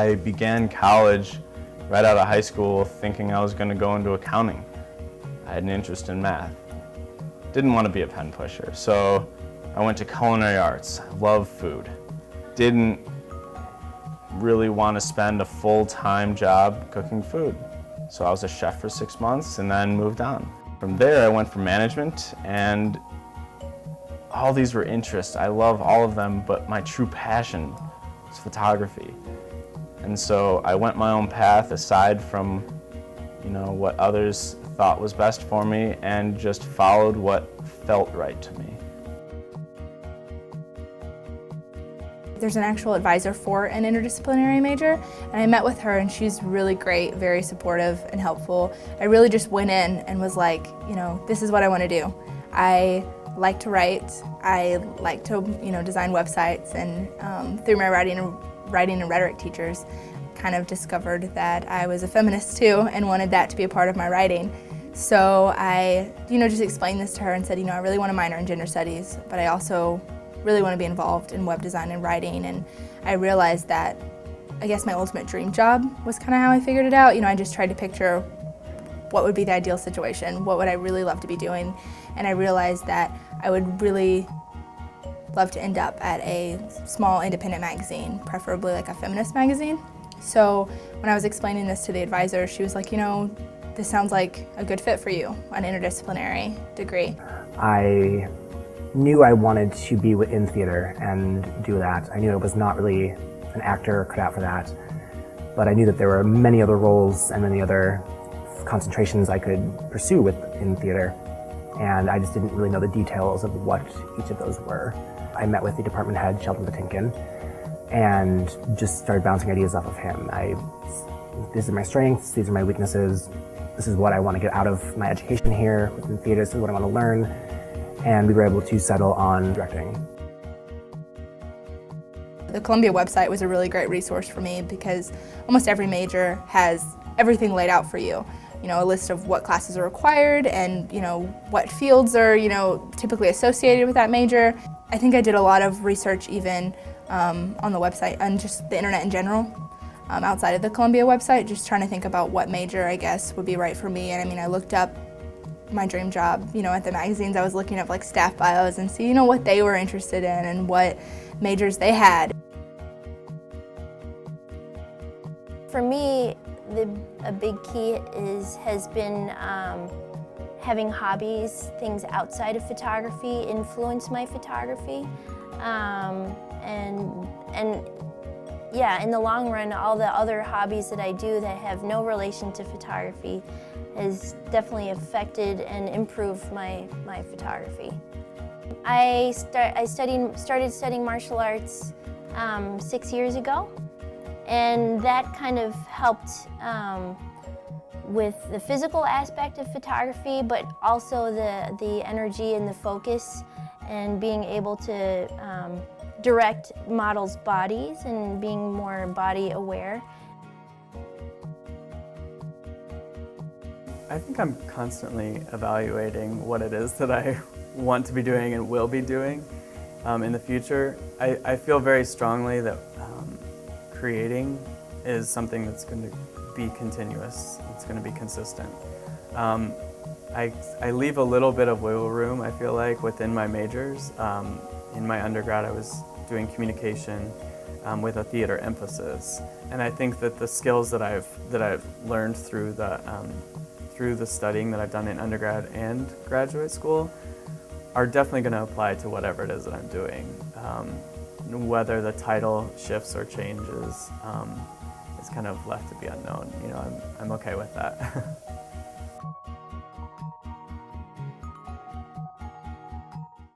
I began college right out of high school thinking I was going to go into accounting. I had an interest in math. Didn't want to be a pen pusher, so I went to culinary arts. I love food. Didn't really want to spend a full-time job cooking food. So I was a chef for 6 months and then moved on. From there I went for management, and all these were interests. I love all of them, but my true passion was photography. And so I went my own path aside from, what others thought was best for me, and just followed what felt right to me. There's an actual advisor for an interdisciplinary major, and I met with her, and she's really great, very supportive and helpful. I really just went in and was like, this is what I want to do. I like to write, I like to design websites, and through my writing and rhetoric teachers, kind of discovered that I was a feminist too and wanted that to be a part of my writing. So I just explained this to her and said, I really want to minor in gender studies, but I also really want to be involved in web design and writing. And I realized that I guess my ultimate dream job was kind of how I figured it out. I just tried to picture what would be the ideal situation, what would I really love to be doing, and I realized that I would really love to end up at a small independent magazine, preferably like a feminist magazine. So when I was explaining this to the advisor, she was like, this sounds like a good fit for you, an interdisciplinary degree. I knew I wanted to be in theater and do that. I knew I was not really an actor or cut out for that, but I knew that there were many other roles and many other concentrations I could pursue in theater, and I just didn't really know the details of what each of those were. I met with the department head, Sheldon Patinkin, and just started bouncing ideas off of him. These are my strengths, these are my weaknesses, this is what I want to get out of my education here within theater, this is what I want to learn, and we were able to settle on directing. The Columbia website was a really great resource for me because almost every major has everything laid out for you. A list of what classes are required and what fields are typically associated with that major. I think I did a lot of research even on the website and just the internet in general, outside of the Columbia website, just trying to think about what major I guess would be right for me. And I looked up my dream job, at the magazines. I was looking up like staff bios and see, what they were interested in and what majors they had. For me, a big key has been having hobbies, things outside of photography influence my photography. And yeah, in the long run, all the other hobbies that I do that have no relation to photography has definitely affected and improved my photography. I started studying martial arts 6 years ago, and that kind of helped with the physical aspect of photography, but also the energy and the focus and being able to direct models' bodies and being more body aware. I think I'm constantly evaluating what it is that I want to be doing and will be doing in the future. I feel very strongly that creating is something that's going to be continuous, it's going to be consistent. I leave a little bit of wiggle room, I feel like, within my majors. In my undergrad I was doing communication with a theater emphasis, and I think that the skills that I've learned through the studying that I've done in undergrad and graduate school are definitely going to apply to whatever it is that I'm doing. Whether the title shifts or changes is kind of left to be unknown. I'm okay with that.